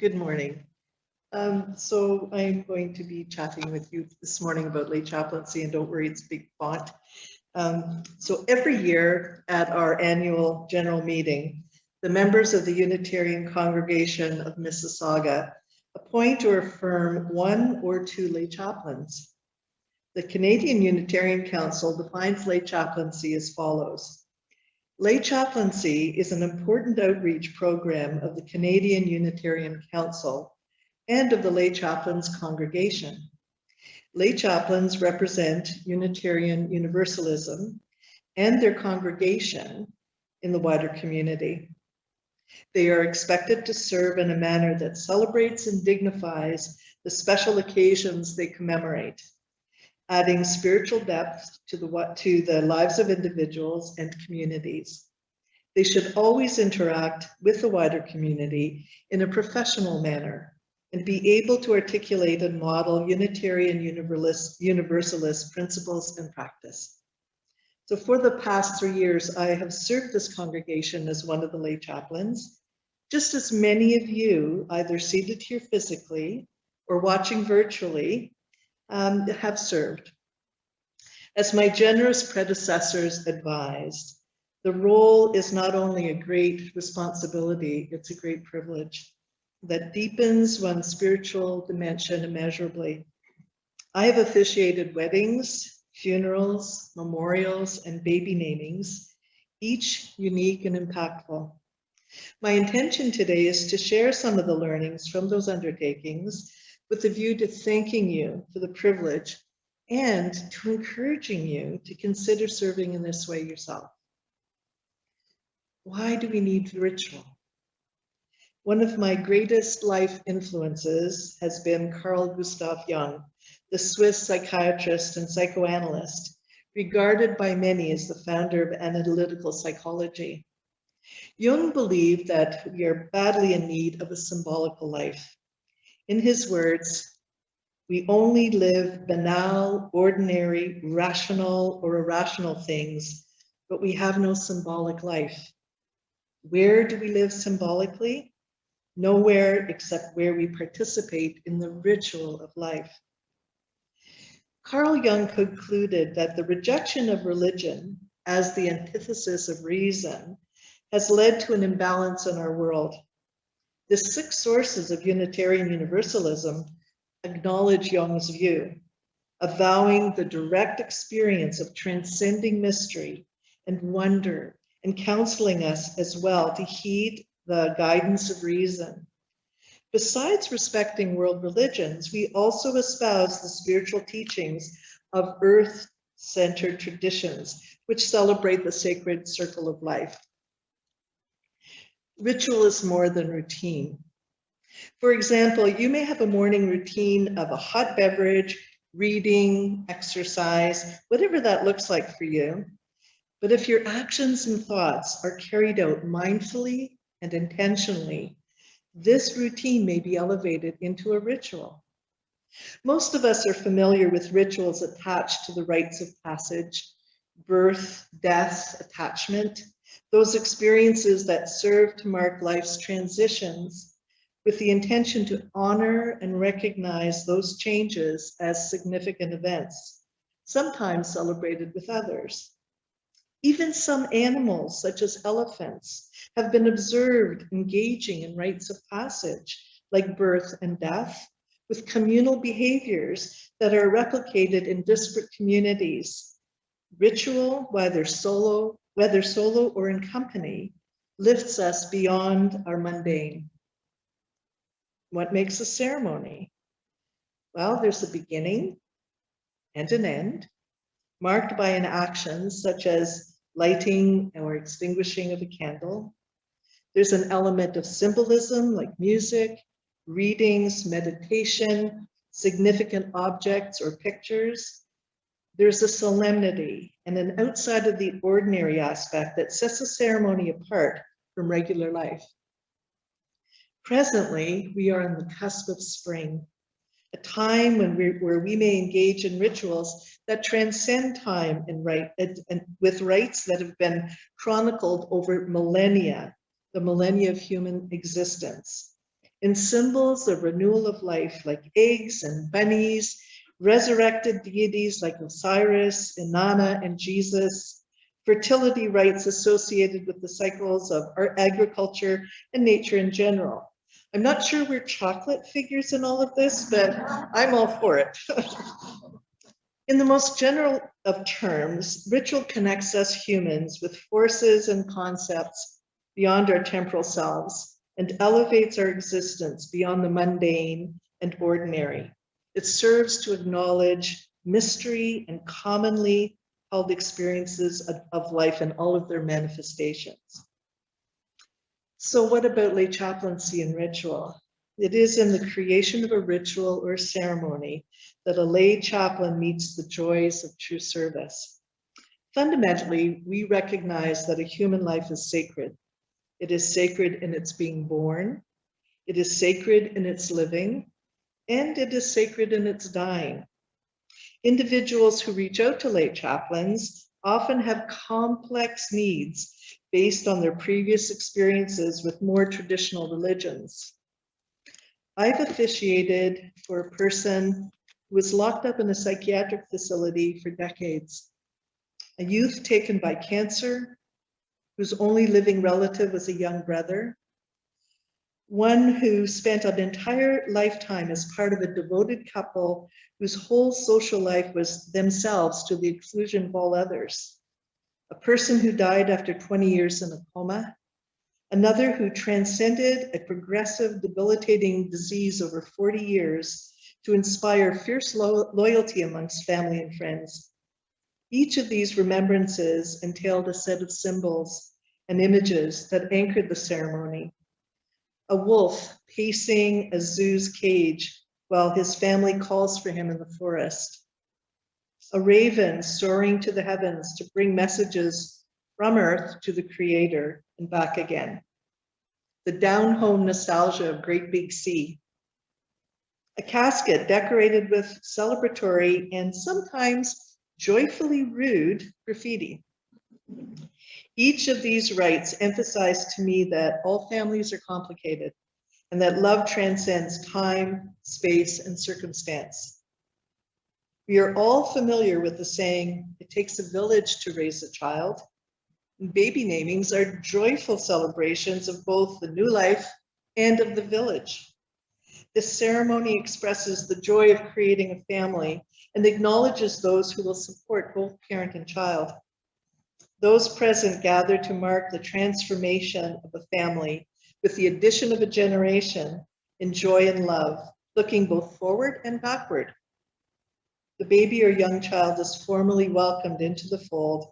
Good morning. So I'm going to be chatting with you this morning about lay chaplaincy, and don't worry, it's big font. So every year at our annual general meeting, the members of the Unitarian Congregation of Mississauga appoint or affirm one or two lay chaplains. The Canadian Unitarian Council defines lay chaplaincy as follows. Lay chaplaincy is an important outreach program of the Canadian Unitarian Council and of the Lay Chaplains Congregation. Lay chaplains represent Unitarian Universalism and their congregation in the wider community. They are expected to serve in a manner that celebrates and dignifies the special occasions they commemorate, adding spiritual depth to the lives of individuals and communities. They should always interact with the wider community in a professional manner and be able to articulate and model Unitarian Universalist principles and practice. So for the past 3 years, I have served this congregation as one of the lay chaplains, just as many of you, either seated here physically or watching virtually, have served. As my generous predecessors advised, the role is not only a great responsibility, it's a great privilege that deepens one's spiritual dimension immeasurably. I have officiated weddings, funerals, memorials, and baby namings, each unique and impactful. My intention today is to share some of the learnings from those undertakings with a view to thanking you for the privilege and to encouraging you to consider serving in this way yourself. Why do we need ritual? One of my greatest life influences has been Carl Gustav Jung, the Swiss psychiatrist and psychoanalyst, regarded by many as the founder of analytical psychology. Jung believed that we are badly in need of a symbolical life. In his words, we only live banal, ordinary, rational or irrational things, but we have no symbolic life. Where do we live symbolically? Nowhere except where we participate in the ritual of life. Carl Jung concluded that the rejection of religion as the antithesis of reason has led to an imbalance in our world. The 6 sources of Unitarian Universalism acknowledge Jung's view, avowing the direct experience of transcending mystery and wonder, and counseling us as well to heed the guidance of reason. Besides respecting world religions, we also espouse the spiritual teachings of earth-centered traditions, which celebrate the sacred circle of life. Ritual is more than routine. For example, you may have a morning routine of a hot beverage, reading, exercise, whatever that looks like for you. But if your actions and thoughts are carried out mindfully and intentionally, this routine may be elevated into a ritual. Most of us are familiar with rituals attached to the rites of passage, birth, death, attachment, those experiences that serve to mark life's transitions with the intention to honor and recognize those changes as significant events, sometimes celebrated with others. Even some animals, such as elephants, have been observed engaging in rites of passage, like birth and death, with communal behaviors that are replicated in disparate communities. Ritual, whether solo or in company, lifts us beyond our mundane. What makes a ceremony? Well, there's a beginning and an end, marked by an action such as lighting or extinguishing of a candle. There's an element of symbolism like music, readings, meditation, significant objects or pictures. There's a solemnity and an outside of the ordinary aspect that sets a ceremony apart from regular life. Presently, we are on the cusp of spring, a time where we may engage in rituals that transcend time and with rites that have been chronicled over millennia, the millennia of human existence. in symbols of renewal of life like eggs and bunnies, resurrected deities like Osiris, Inanna, and Jesus, fertility rites associated with the cycles of our agriculture and nature in general. I'm not sure where chocolate figures in all of this, but I'm all for it. In the most general of terms, ritual connects us humans with forces and concepts beyond our temporal selves and elevates our existence beyond the mundane and ordinary. It serves to acknowledge mystery and commonly held experiences of life in all of their manifestations. So what about lay chaplaincy and ritual? It is in the creation of a ritual or ceremony that a lay chaplain meets the joys of true service. Fundamentally, we recognize that a human life is sacred. It is sacred in its being born, it is sacred in its living, and it is sacred in its dying. Individuals who reach out to lay chaplains often have complex needs based on their previous experiences with more traditional religions. I've officiated for a person who was locked up in a psychiatric facility for decades, a youth taken by cancer, whose only living relative was a young brother, one who spent an entire lifetime as part of a devoted couple whose whole social life was themselves to the exclusion of all others, a person who died after 20 years in a coma, another who transcended a progressive, debilitating disease over 40 years to inspire fierce loyalty amongst family and friends. Each of these remembrances entailed a set of symbols and images that anchored the ceremony. A wolf pacing a zoo's cage while his family calls for him in the forest. A raven soaring to the heavens to bring messages from Earth to the Creator and back again. The down-home nostalgia of Great Big Sea. A casket decorated with celebratory and sometimes joyfully rude graffiti. Each of these rites emphasize to me that all families are complicated and that love transcends time, space, and circumstance. We are all familiar with the saying, it takes a village to raise a child. Baby namings are joyful celebrations of both the new life and of the village. This ceremony expresses the joy of creating a family and acknowledges those who will support both parent and child. Those present gather to mark the transformation of a family with the addition of a generation in joy and love, looking both forward and backward. The baby or young child is formally welcomed into the fold,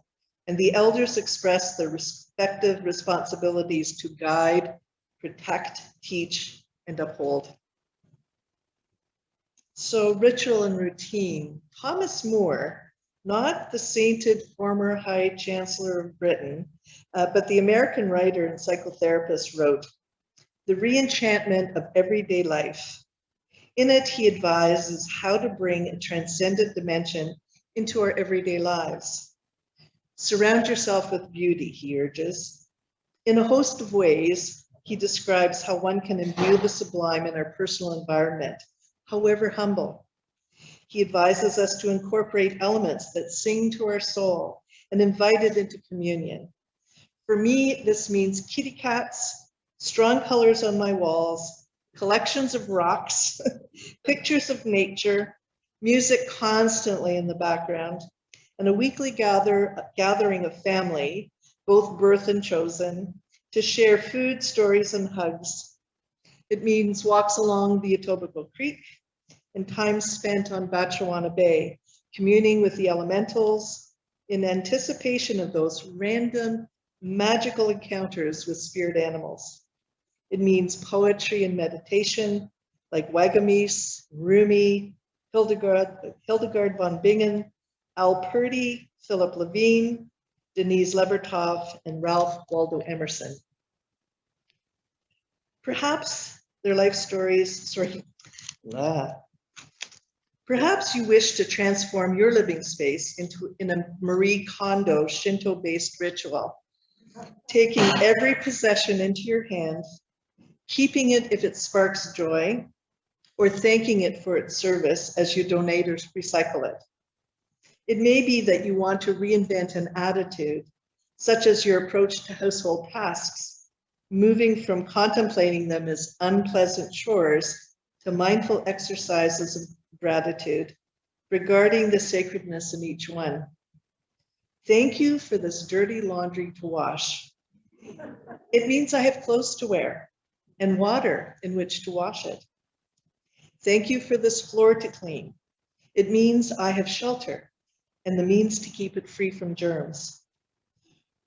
and the elders express their respective responsibilities to guide, protect, teach, and uphold. So ritual and routine. Thomas More, not the sainted former High Chancellor of Britain, but the American writer and psychotherapist wrote, "The Reenchantment of Everyday Life." In it, he advises how to bring a transcendent dimension into our everyday lives. Surround yourself with beauty, he urges. In a host of ways, he describes how one can imbue the sublime in our personal environment, however humble. He advises us to incorporate elements that sing to our soul and invite it into communion. For me, this means kitty cats, strong colors on my walls, collections of rocks, pictures of nature, music constantly in the background, and a weekly gathering of family, both birth and chosen, to share food, stories, and hugs. It means walks along the Etobicoke Creek and time spent on Batchewana Bay, communing with the elementals in anticipation of those random magical encounters with spirit animals. It means poetry and meditation like Wagamis, Rumi, Hildegard von Bingen, Al Purdy, Philip Levine, Denise Levertov, and Ralph Waldo Emerson. Perhaps their life stories, perhaps you wish to transform your living space in a Marie Kondo Shinto-based ritual, taking every possession into your hand, keeping it if it sparks joy, or thanking it for its service as you donate or recycle it. It may be that you want to reinvent an attitude, such as your approach to household tasks, moving from contemplating them as unpleasant chores to mindful exercises of gratitude, regarding the sacredness in each one. Thank you for this dirty laundry to wash. It means I have clothes to wear and water in which to wash it. Thank you for this floor to clean. It means I have shelter and the means to keep it free from germs.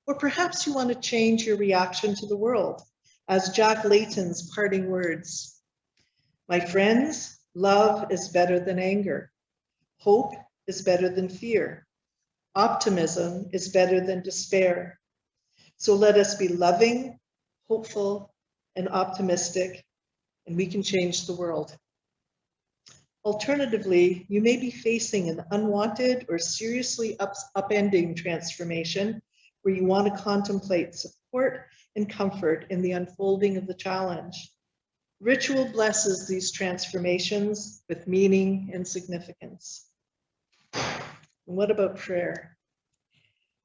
Or perhaps you want to change your reaction to the world, as Jack Layton's parting words. My friends, love is better than anger. Hope is better than fear. Optimism is better than despair. So let us be loving, hopeful, and optimistic, and we can change the world. Alternatively, you may be facing an unwanted or seriously upending transformation where you want to contemplate support and comfort in the unfolding of the challenge. Ritual blesses these transformations with meaning and significance. And what about prayer?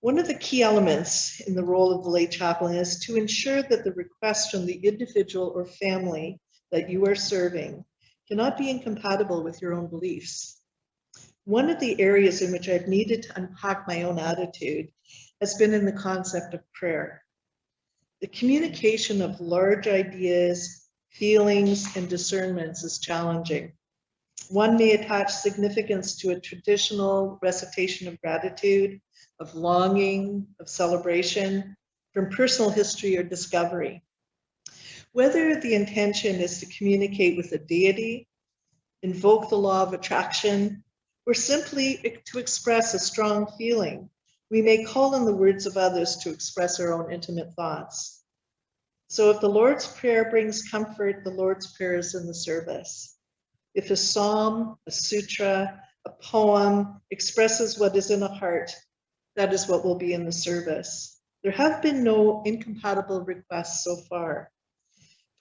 One of the key elements in the role of the lay chaplain is to ensure that the request from the individual or family that you are serving cannot be incompatible with your own beliefs. One of the areas in which I've needed to unpack my own attitude has been in the concept of prayer. The communication of large ideas, feelings, and discernments is challenging. One may attach significance to a traditional recitation of gratitude, of longing, of celebration, from personal history or discovery. Whether the intention is to communicate with a deity, invoke the law of attraction, or simply to express a strong feeling, we may call on the words of others to express our own intimate thoughts. So if the Lord's Prayer brings comfort, the Lord's Prayer is in the service. If a psalm, a sutra, a poem expresses what is in a heart, that is what will be in the service. There have been no incompatible requests so far.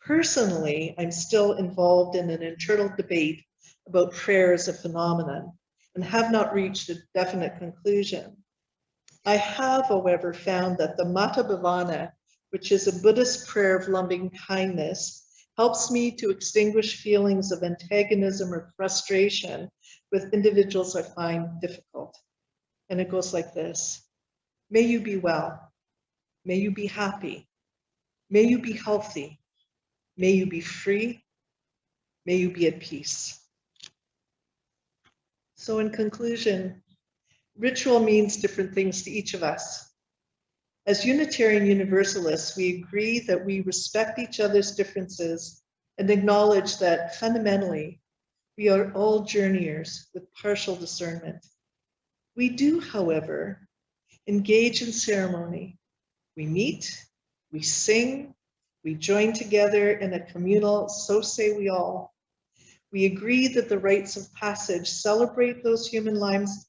Personally, I'm still involved in an internal debate about prayer as a phenomenon and have not reached a definite conclusion. I have, however, found that the Metta Bhavana, which is a Buddhist prayer of loving kindness, helps me to extinguish feelings of antagonism or frustration with individuals I find difficult. And it goes like this. May you be well. May you be happy. May you be healthy. May you be free. May you be at peace. So in conclusion, ritual means different things to each of us. As Unitarian Universalists, we agree that we respect each other's differences and acknowledge that fundamentally, we are all journeyers with partial discernment. We do, however, engage in ceremony. We meet, we sing, we join together in a communal "so say we all." We agree that the rites of passage celebrate those human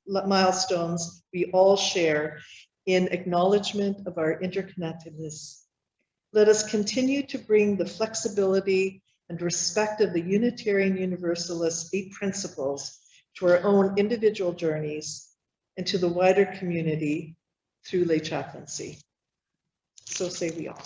milestones we all share in acknowledgement of our interconnectedness. Let us continue to bring the flexibility and respect of the Unitarian Universalist 8 principles to our own individual journeys and to the wider community through lay chaplaincy. So say we all.